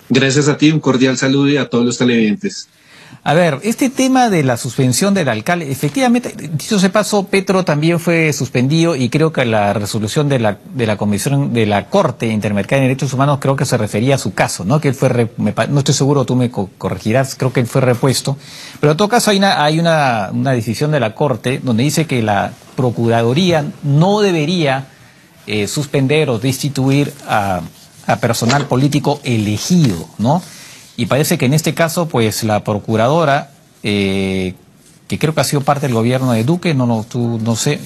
Gracias a ti, un cordial saludo y a todos los televidentes. A ver, este tema de la suspensión del alcalde, efectivamente, dicho sea paso, Petro también fue suspendido y creo que la resolución de la Comisión de la Corte Interamericana de Derechos Humanos creo que se refería a su caso, ¿no? Que él fue, no estoy seguro, tú me corregirás, creo que él fue repuesto, pero en todo caso hay una decisión de la Corte donde dice que la Procuraduría no debería suspender o destituir a personal político elegido, ¿no? Y parece que en este caso, pues la procuradora, que creo que ha sido parte del gobierno de Duque, no sé,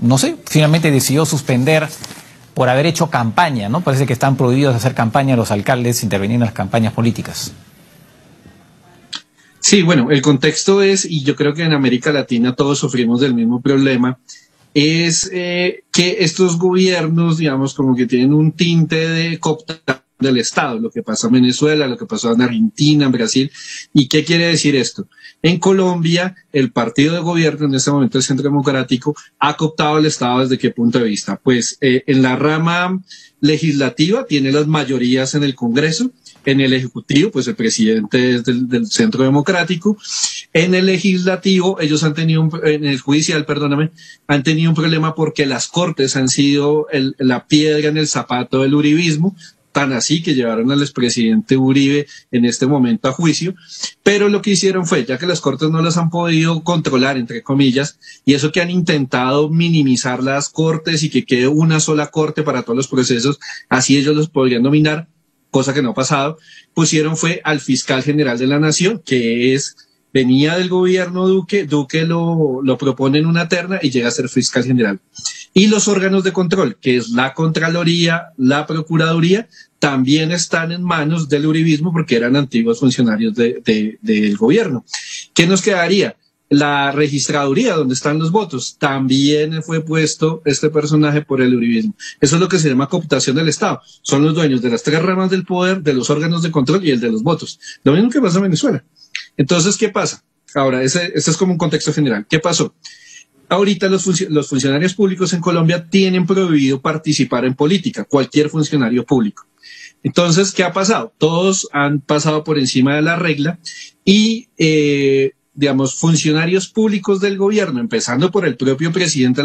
no sé, finalmente decidió suspender por haber hecho campaña, ¿no? Parece que están prohibidos hacer campaña los alcaldes, intervenir en las campañas políticas. Sí, bueno, el contexto es, y yo creo que en América Latina todos sufrimos del mismo problema, es que estos gobiernos, digamos, como que tienen un tinte de cooptación del Estado, lo que pasó en Venezuela, lo que pasó en Argentina, en Brasil. ¿Y qué quiere decir esto? En Colombia, el partido de gobierno, en este momento el Centro Democrático, ha cooptado el Estado ¿desde qué punto de vista? Pues en la rama legislativa tiene las mayorías en el Congreso, en el Ejecutivo, pues el presidente es del Centro Democrático. En el legislativo, ellos han tenido, en el judicial, perdóname, han tenido un problema porque las cortes han sido la piedra en el zapato del uribismo, tan así que llevaron al expresidente Uribe en este momento a juicio, pero lo que hicieron fue, ya que las cortes no las han podido controlar, entre comillas, y eso que han intentado minimizar las cortes y que quede una sola corte para todos los procesos, así ellos los podrían dominar, cosa que no ha pasado, pusieron fue al fiscal general de la nación, que venía del gobierno Duque lo propone en una terna y llega a ser fiscal general. Y los órganos de control, que es la Contraloría, la Procuraduría, también están en manos del uribismo porque eran antiguos funcionarios del gobierno. ¿Qué nos quedaría? La registraduría, donde están los votos, también fue puesto este personaje por el uribismo. Eso es lo que se llama cooptación del Estado. Son los dueños de las tres ramas del poder, de los órganos de control y el de los votos. Lo mismo que pasa en Venezuela. Entonces, ¿qué pasa? Ahora, ese es como un contexto general. ¿Qué pasó? Ahorita los funcionarios públicos en Colombia tienen prohibido participar en política, cualquier funcionario público. Entonces, ¿qué ha pasado? Todos han pasado por encima de la regla y, digamos, funcionarios públicos del gobierno, empezando por el propio presidente,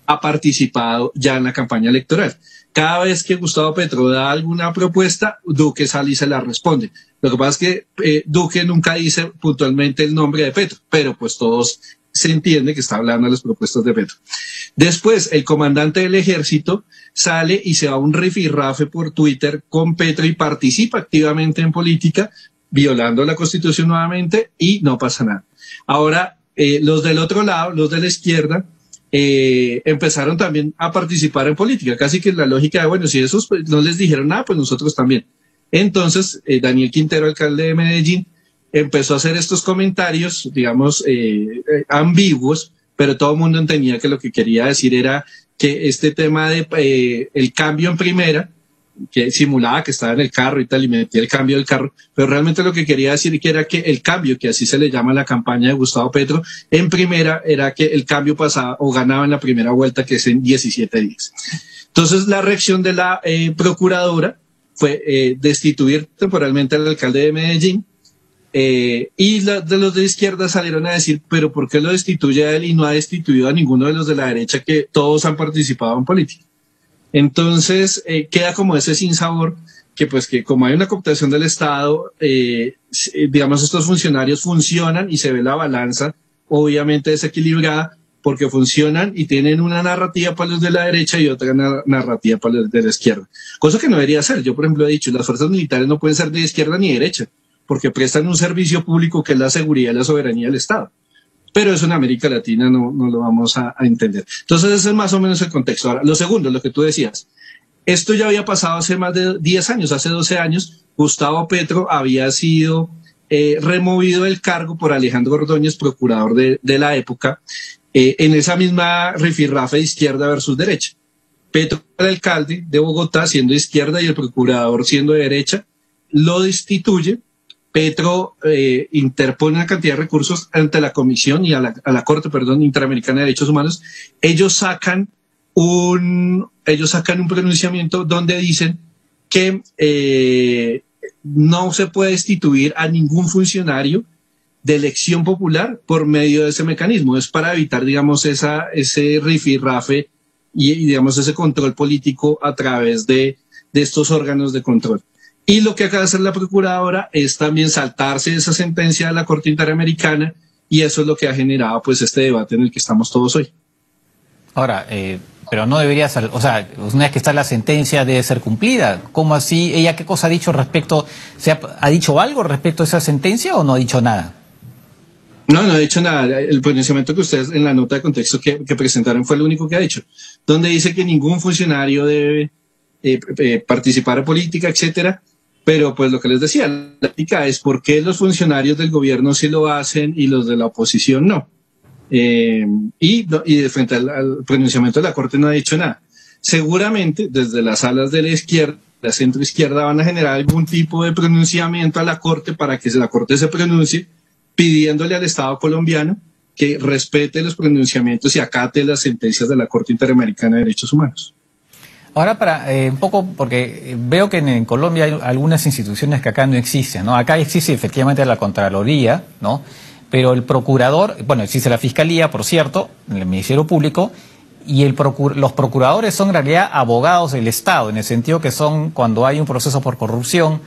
ha participado ya en la campaña electoral. Cada vez que Gustavo Petro da alguna propuesta, Duque sale y se la responde. Lo que pasa es que Duque nunca dice puntualmente el nombre de Petro, pero pues todos se entiende que está hablando de las propuestas de Petro. Después, el comandante del ejército sale y se va a un rifirrafe por Twitter con Petro y participa activamente en política, violando la Constitución nuevamente y no pasa nada. Ahora, los del otro lado, los de la izquierda, empezaron también a participar en política, casi que la lógica de, bueno, si esos no les dijeron nada, pues nosotros también. Entonces, Daniel Quintero, alcalde de Medellín, empezó a hacer estos comentarios, digamos, ambiguos, pero todo el mundo entendía que lo que quería decir era que este tema de el cambio en primera, que simulaba que estaba en el carro y tal, y metía el cambio del carro, pero realmente lo que quería decir que era que el cambio, que así se le llama a la campaña de Gustavo Petro, en primera era que el cambio pasaba o ganaba en la primera vuelta, que es en 17 días. Entonces la reacción de la procuradora fue destituir temporalmente al alcalde de Medellín, y de los de izquierda salieron a decir, pero ¿por qué lo destituye a él y no ha destituido a ninguno de los de la derecha que todos han participado en política? Entonces queda como ese sinsabor que pues que como hay una cooptación del Estado, digamos estos funcionarios funcionan y se ve la balanza obviamente desequilibrada porque funcionan y tienen una narrativa para los de la derecha y otra narrativa para los de la izquierda. Cosa que no debería ser. Yo por ejemplo he dicho, las fuerzas militares no pueden ser de izquierda ni de derecha porque prestan un servicio público que es la seguridad y la soberanía del Estado. Pero eso en América Latina no lo vamos a entender. Entonces ese es más o menos el contexto. Ahora, lo segundo, lo que tú decías, esto ya había pasado hace más de 10 años, hace 12 años, Gustavo Petro había sido removido del cargo por Alejandro Ordóñez, procurador de la época, en esa misma rifirrafe de izquierda versus derecha. Petro, el alcalde de Bogotá, siendo de izquierda y el procurador siendo de derecha, lo destituye. Petro interpone una cantidad de recursos ante la Comisión y a la Corte, Interamericana de Derechos Humanos. Ellos sacan un pronunciamiento donde dicen que no se puede destituir a ningún funcionario de elección popular por medio de ese mecanismo. Es para evitar, digamos, ese rifirrafe y, digamos, ese control político a través de estos órganos de control. Y lo que acaba de hacer la procuradora es también saltarse esa sentencia de la Corte Interamericana, y eso es lo que ha generado pues este debate en el que estamos todos hoy. Ahora, pero no debería ser, o sea, una vez que está la sentencia debe ser cumplida. ¿Cómo así? ¿Ella qué cosa ha dicho respecto, ha dicho algo respecto a esa sentencia o no ha dicho nada? No, no ha dicho nada. El pronunciamiento que ustedes en la nota de contexto que presentaron fue lo único que ha dicho, donde dice que ningún funcionario debe participar en política, etcétera. Pero pues lo que les decía, la práctica es por qué los funcionarios del gobierno sí lo hacen y los de la oposición no. Y frente al pronunciamiento de la Corte no ha dicho nada. Seguramente desde las alas de la izquierda, la centroizquierda, van a generar algún tipo de pronunciamiento a la Corte para que la Corte se pronuncie, pidiéndole al Estado colombiano que respete los pronunciamientos y acate las sentencias de la Corte Interamericana de Derechos Humanos. Ahora para un poco, porque veo que en Colombia hay algunas instituciones que acá no existen, ¿no? Acá existe efectivamente la Contraloría, ¿no? Pero el procurador, bueno, existe la Fiscalía, por cierto, en el Ministerio Público, y los procuradores son en realidad abogados del Estado, en el sentido que son cuando hay un proceso por corrupción,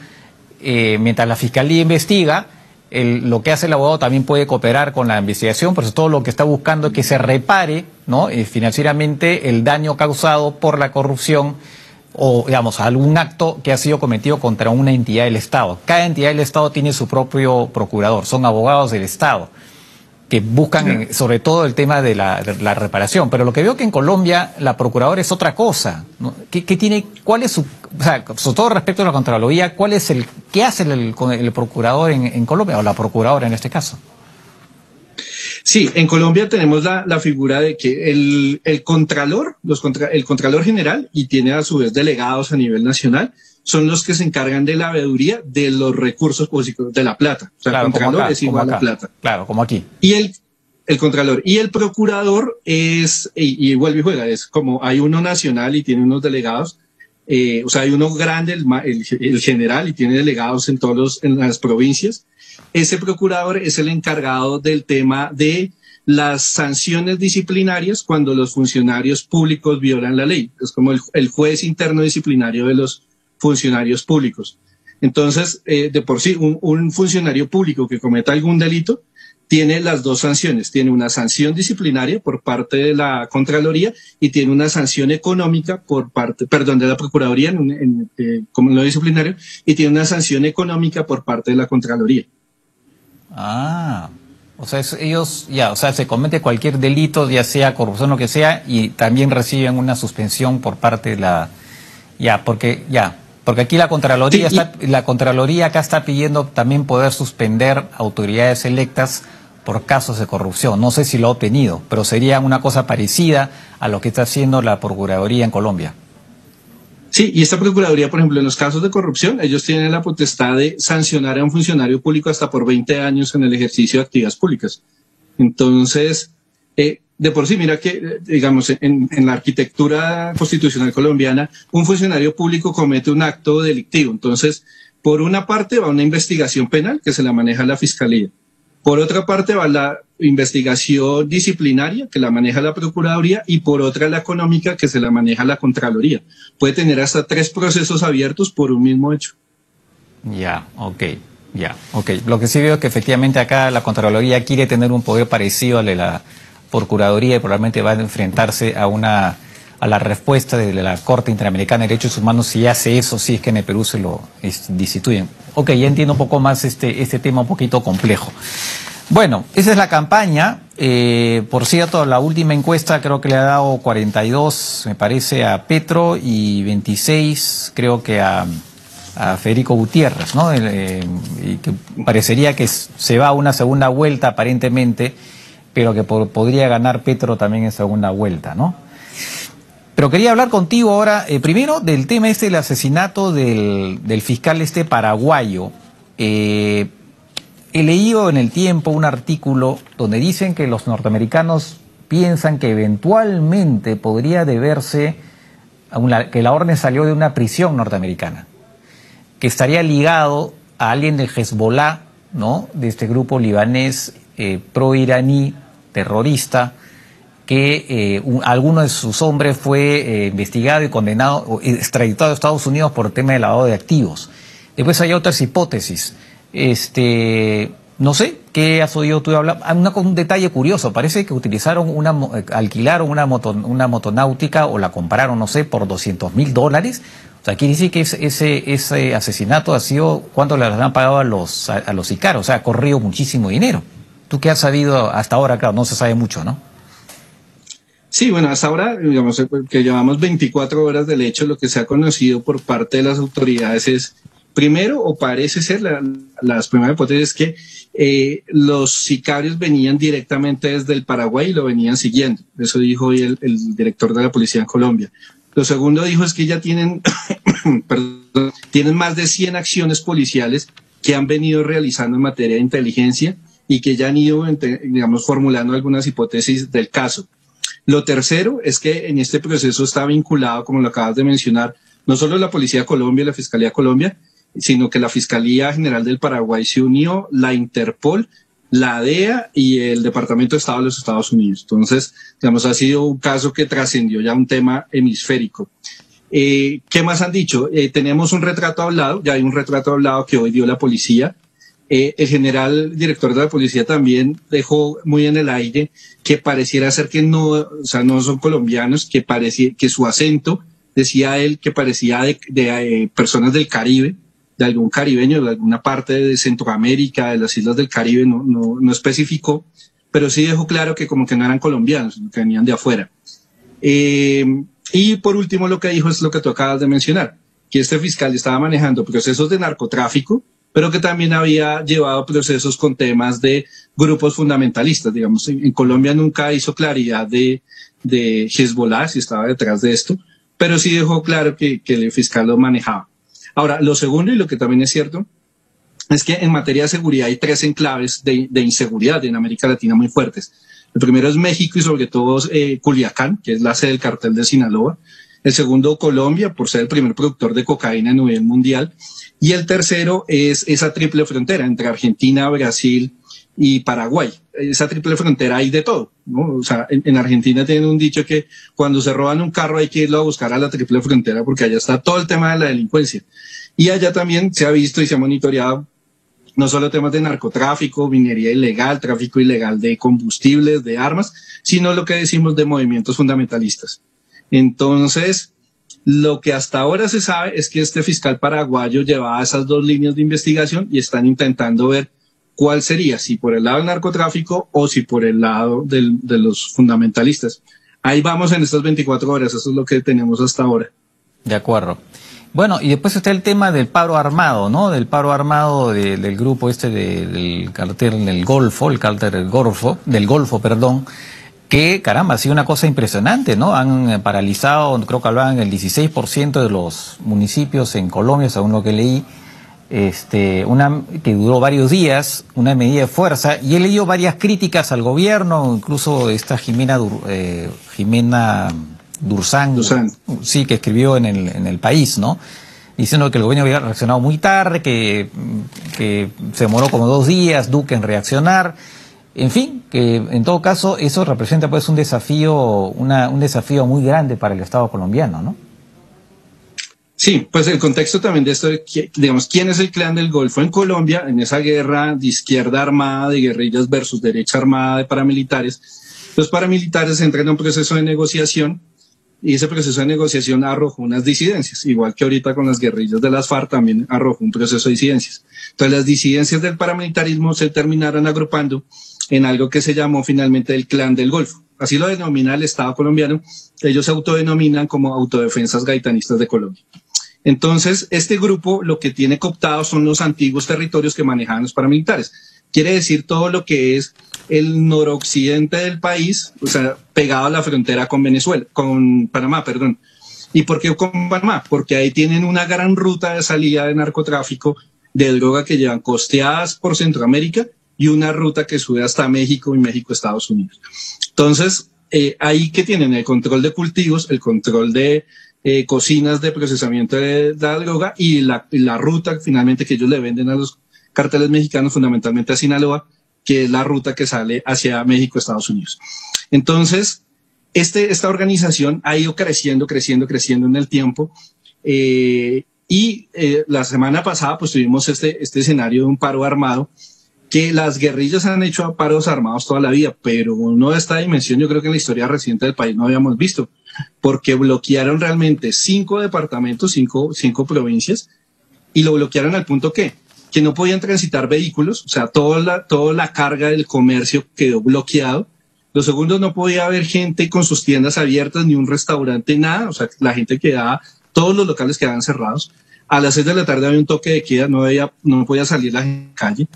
mientras la Fiscalía investiga, lo que hace el abogado también puede cooperar con la investigación, por eso todo lo que está buscando es que se repare, ¿no? Financieramente el daño causado por la corrupción o, digamos, algún acto que ha sido cometido contra una entidad del Estado. Cada entidad del Estado tiene su propio procurador, son abogados del Estado que buscan sobre todo el tema de la reparación. Pero lo que veo que en Colombia la procuradora es otra cosa, ¿no? ¿Cuál es su, o sea, sobre todo respecto a la Contraloría, qué hace el procurador en Colombia, o la procuradora en este caso? Sí, en Colombia tenemos la figura de que el contralor, el contralor general, y tiene a su vez delegados a nivel nacional, son los que se encargan de la veeduría de los recursos públicos, de la plata. O sea, claro, el contralor acá, es igual a plata. Claro, como aquí. Y el contralor y el procurador es, y vuelve y juega, es como hay uno nacional y tiene unos delegados, o sea, hay uno grande, el general, y tiene delegados en las provincias. Ese procurador es el encargado del tema de las sanciones disciplinarias cuando los funcionarios públicos violan la ley. Es como el juez interno disciplinario de los funcionarios públicos. Entonces, de por sí, un funcionario público que cometa algún delito tiene las dos sanciones. Tiene una sanción disciplinaria por parte de la Contraloría y tiene una sanción económica por parte, de la Procuraduría, como en lo disciplinario, y tiene una sanción económica por parte de la Contraloría. Ah, o sea, ellos, o sea, se comete cualquier delito, ya sea corrupción o lo que sea, y también reciben una suspensión por parte de la, porque aquí la Contraloría, sí, la Contraloría acá está pidiendo también poder suspender autoridades electas por casos de corrupción. No sé si lo ha obtenido, pero sería una cosa parecida a lo que está haciendo la Procuraduría en Colombia. Sí, y esta Procuraduría, por ejemplo, en los casos de corrupción, ellos tienen la potestad de sancionar a un funcionario público hasta por 20 años en el ejercicio de actividades públicas. Entonces, de por sí, mira que, digamos, en la arquitectura constitucional colombiana, un funcionario público comete un acto delictivo. Entonces, por una parte va una investigación penal que se la maneja la Fiscalía. Por otra parte va la investigación disciplinaria que la maneja la Procuraduría y por otra la económica que se la maneja la Contraloría. Puede tener hasta 3 procesos abiertos por un mismo hecho. Ok. Lo que sí veo es que efectivamente acá la Contraloría quiere tener un poder parecido al de la Procuraduría y probablemente va a enfrentarse a la respuesta de la Corte Interamericana de Derechos Humanos si hace eso, si es que en el Perú se lo destituyen. Ok, ya entiendo un poco más este tema un poquito complejo. Bueno, esa es la campaña. Por cierto, la última encuesta creo que le ha dado 42, me parece, a Petro y 26 creo que a Federico Gutiérrez, ¿no? Y que parecería que se va a una segunda vuelta aparentemente, pero que podría ganar Petro también en segunda vuelta, ¿no? Pero quería hablar contigo ahora, primero, del tema del asesinato del fiscal paraguayo. He leído en El Tiempo un artículo donde dicen que los norteamericanos piensan que eventualmente podría deberse a que la orden salió de una prisión norteamericana. que estaría ligado a alguien del Hezbollah, ¿no? De este grupo libanés pro-iraní terrorista, que alguno de sus hombres fue investigado y condenado, o extraditado a Estados Unidos por tema de lavado de activos. Después hay otras hipótesis. No sé, ¿qué has oído tú hablar? Un detalle curioso, parece que utilizaron alquilaron una motonáutica o la compraron, no sé, por $200,000. O sea, quiere decir que ese asesinato ha sido, ¿cuánto le han pagado a los sicarios? O sea, ha corrido muchísimo dinero. ¿Tú qué has sabido hasta ahora? Claro, no se sabe mucho, ¿no? Sí, bueno, hasta ahora, digamos que llevamos 24 horas del hecho, lo que se ha conocido por parte de las autoridades es, primero, o parece ser, las primeras hipótesis es que los sicarios venían directamente desde el Paraguay y lo venían siguiendo. Eso dijo hoy el director de la policía en Colombia. Lo segundo dijo es que ya tienen, tienen más de 100 acciones policiales que han venido realizando en materia de inteligencia y que ya han ido, digamos, formulando algunas hipótesis del caso. Lo tercero es que en este proceso está vinculado, como lo acabas de mencionar, no solo la Policía de Colombia y la Fiscalía de Colombia, sino que la Fiscalía General del Paraguay se unió, la Interpol, la DEA y el Departamento de Estado de los Estados Unidos. Entonces, digamos, ha sido un caso que trascendió ya un tema hemisférico. ¿Qué más han dicho? Tenemos un retrato hablado, ya hay un retrato hablado que hoy dio la policía. El general director de la policía también dejó muy en el aire que pareciera ser que no, o sea, no son colombianos, que su acento, decía él, que parecía de personas del Caribe, de algún caribeño, de alguna parte de Centroamérica, de las islas del Caribe, no especificó, pero sí dejó claro que como que no eran colombianos, que venían de afuera. Y por último lo que dijo es lo que tú acabas de mencionar, que este fiscal estaba manejando procesos de narcotráfico, pero que también había llevado procesos con temas de grupos fundamentalistas. Digamos, en Colombia nunca hizo claridad de Hezbollah, si estaba detrás de esto, pero sí dejó claro que el fiscal lo manejaba. Ahora, lo segundo, y lo que también es cierto, es que en materia de seguridad hay 3 enclaves de inseguridad en América Latina muy fuertes. El primero es México y sobre todo Culiacán, que es la sede del cartel de Sinaloa. El segundo, Colombia, por ser el primer productor de cocaína a nivel mundial. Y el tercero es esa triple frontera entre Argentina, Brasil y Paraguay. Esa triple frontera hay de todo, ¿no? O sea, en Argentina tienen un dicho que cuando se roban un carro hay que irlo a buscar a la triple frontera porque allá está todo el tema de la delincuencia. Y allá también se ha visto y se ha monitoreado no solo temas de narcotráfico, minería ilegal, tráfico ilegal de combustibles, de armas, sino lo que decimos de movimientos fundamentalistas. Entonces, lo que hasta ahora se sabe es que este fiscal paraguayo llevaba esas 2 líneas de investigación y están intentando ver cuál sería, si por el lado del narcotráfico o si por el lado de los fundamentalistas. Ahí vamos en estas 24 horas, eso es lo que tenemos hasta ahora. De acuerdo. Bueno, y después está el tema del paro armado, ¿no? Del paro armado del grupo del cartel del Golfo, el cartel del Golfo, perdón, que, caramba, ha sido una cosa impresionante, ¿no? Han paralizado, creo que hablaban el 16% de los municipios en Colombia, según lo que leí, que duró varios días, una medida de fuerza, y he leído varias críticas al gobierno, incluso esta Jimena Durzán, sí, que escribió en el País, ¿no? Diciendo que el gobierno había reaccionado muy tarde, que se demoró como 2 días, Duque en reaccionar. En fin, que en todo caso eso representa pues un desafío muy grande para el Estado colombiano, ¿no? Sí, pues el contexto también de esto, digamos, ¿quién es el clan del Golfo en Colombia? En esa guerra de izquierda armada, de guerrillas versus derecha armada de paramilitares, los paramilitares entran en un proceso de negociación y ese proceso de negociación arrojó unas disidencias, igual que ahorita con las guerrillas de las FARC también arrojó un proceso de disidencias. Entonces las disidencias del paramilitarismo se terminaron agrupando en algo que se llamó finalmente el Clan del Golfo. Así lo denomina el Estado colombiano. Ellos se autodenominan como Autodefensas Gaitanistas de Colombia. Entonces, este grupo lo que tiene cooptado son los antiguos territorios que manejaban los paramilitares. Quiere decir todo lo que es el noroccidente del país, o sea, pegado a la frontera con Panamá, perdón. ¿Y por qué con Panamá? Porque ahí tienen una gran ruta de salida de narcotráfico, de droga que llevan costeadas por Centroamérica y una ruta que sube hasta México y México-Estados Unidos. Entonces, ahí que tienen el control de cultivos, el control de cocinas de procesamiento de la droga y la ruta finalmente que ellos le venden a los carteles mexicanos, fundamentalmente a Sinaloa, que es la ruta que sale hacia México, Estados Unidos. Entonces, esta organización ha ido creciendo en el tiempo. La semana pasada pues tuvimos este escenario de un paro armado, que las guerrillas han hecho paros armados toda la vida, pero no de esta dimensión yo creo que en la historia reciente del país no habíamos visto, porque bloquearon realmente 5 departamentos, 5 provincias, y lo bloquearon al punto que no podían transitar vehículos, o sea, toda la carga del comercio quedó bloqueado. Los segundos, no podía haber gente con sus tiendas abiertas, ni un restaurante, nada, o sea, la gente quedaba, todos los locales quedaban cerrados. A las 6 de la tarde había un toque de queda, no podía salir la calle.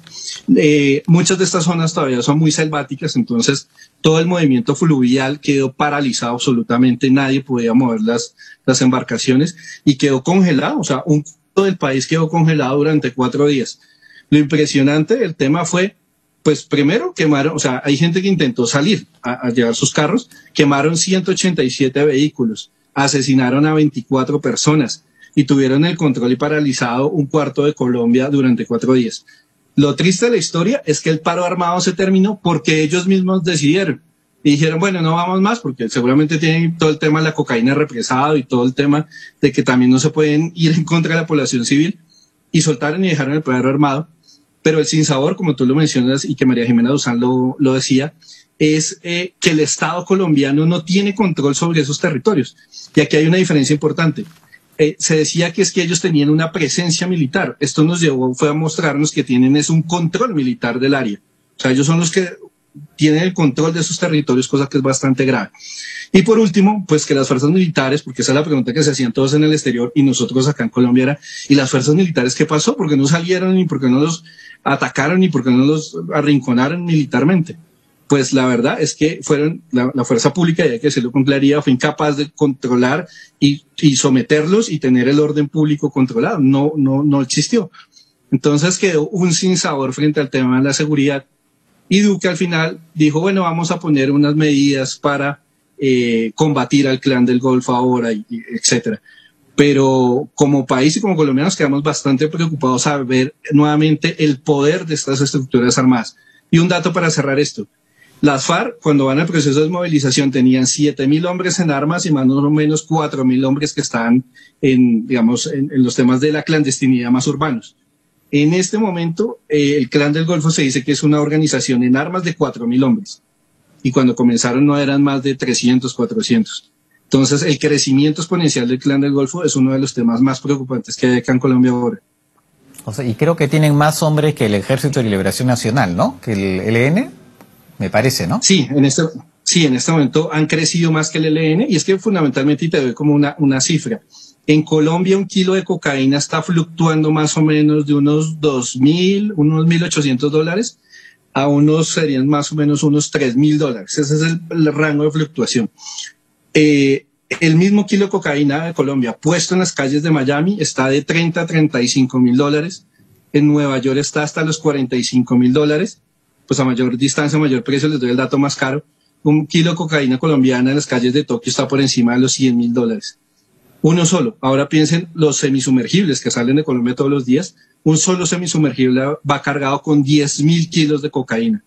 Muchas de estas zonas todavía son muy selváticas, entonces todo el movimiento fluvial quedó paralizado absolutamente, nadie podía mover las embarcaciones y quedó congelado, o sea, un cuarto del país quedó congelado durante 4 días. Lo impresionante del tema fue, pues primero quemaron, o sea, hay gente que intentó salir a llevar sus carros, quemaron 187 vehículos, asesinaron a 24 personas, y tuvieron el control y paralizado un cuarto de Colombia durante 4 días. Lo triste de la historia es que el paro armado se terminó porque ellos mismos decidieron y dijeron, bueno, no vamos más, porque seguramente tienen todo el tema de la cocaína represado y todo el tema de que también no se pueden ir en contra de la población civil, y soltaron y dejaron el paro armado. Pero el sinsabor, como tú lo mencionas y que María Jimena Duzán lo decía, es que el Estado colombiano no tiene control sobre esos territorios. Y aquí hay una diferencia importante. Se decía que es que ellos tenían una presencia militar. Esto fue a mostrarnos que es un control militar del área. O sea, ellos son los que tienen el control de esos territorios, cosa que es bastante grave. Y por último, pues que las fuerzas militares, porque esa es la pregunta que se hacían todos en el exterior y nosotros acá en Colombia era, ¿y las fuerzas militares qué pasó? ¿Por qué no salieron, ni por qué no los atacaron, ni por qué no los arrinconaron militarmente? Pues la verdad es que fueron la fuerza pública, y hay que decirlo con claridad, fue incapaz de controlar y someterlos y tener el orden público controlado. No existió. Entonces quedó un sinsabor frente al tema de la seguridad. Y Duque al final dijo, bueno, vamos a poner unas medidas para combatir al Clan del Golfo ahora, etcétera. Pero como país y como colombianos quedamos bastante preocupados a ver nuevamente el poder de estas estructuras armadas. Y un dato para cerrar esto. Las FARC, cuando van al proceso de desmovilización, tenían 7.000 hombres en armas y más o menos 4.000 hombres que estaban en los temas de la clandestinidad más urbanos. En este momento, el Clan del Golfo se dice que es una organización en armas de 4.000 hombres. Y cuando comenzaron no eran más de 300, 400. Entonces, el crecimiento exponencial del Clan del Golfo es uno de los temas más preocupantes que hay acá en Colombia ahora. O sea, y creo que tienen más hombres que el Ejército de Liberación Nacional, ¿no? Que el ELN. Me parece, ¿no? Sí, en este momento han crecido más que el ELN, y es que fundamentalmente, y te doy como una cifra, en Colombia un kilo de cocaína está fluctuando más o menos de unos 2.000, unos $1.800 a serían más o menos unos $3.000. Ese es el rango de fluctuación. El mismo kilo de cocaína de Colombia puesto en las calles de Miami está de $30 a $35.000. En Nueva York está hasta los $45.000. Pues a mayor distancia, a mayor precio, les doy el dato más caro. Un kilo de cocaína colombiana en las calles de Tokio está por encima de los $100.000. Uno solo. Ahora piensen los semisumergibles que salen de Colombia todos los días. Un solo semisumergible va cargado con 10.000 kilos de cocaína.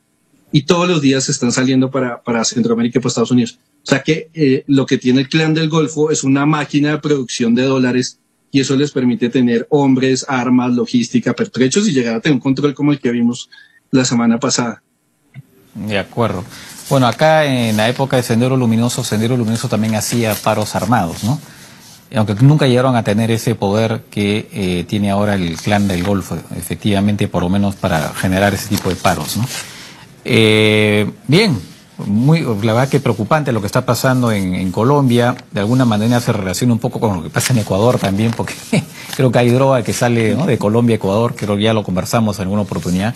Y todos los días están saliendo para Centroamérica y para Estados Unidos. O sea que lo que tiene el Clan del Golfo es una máquina de producción de dólares, y eso les permite tener hombres, armas, logística, pertrechos y llegar a tener un control como el que vimos la semana pasada. De acuerdo. Bueno, acá en la época de Sendero Luminoso también hacía paros armados, ¿no? Aunque nunca llegaron a tener ese poder que tiene ahora el Clan del Golfo, efectivamente, por lo menos para generar ese tipo de paros, ¿no? Bien, la verdad que preocupante lo que está pasando en Colombia. De alguna manera se relaciona un poco con lo que pasa en Ecuador también, porque creo que hay droga que sale, ¿no?, de Colombia a Ecuador, creo que ya lo conversamos en alguna oportunidad.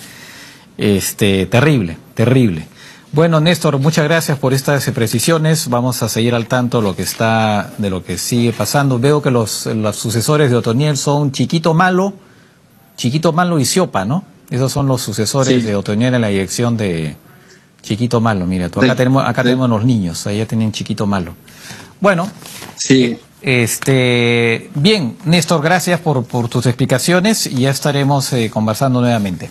Terrible. Bueno, Néstor, muchas gracias por estas precisiones. Vamos a seguir al tanto de lo que sigue pasando. Veo que los sucesores de Otoniel son Chiquito Malo y Siopa, ¿no? Esos son los sucesores de Otoniel en la dirección de Chiquito Malo. Mira, acá tenemos los niños, allá tienen Chiquito Malo. Bueno, sí. Bien, Néstor, gracias por tus explicaciones y ya estaremos conversando nuevamente.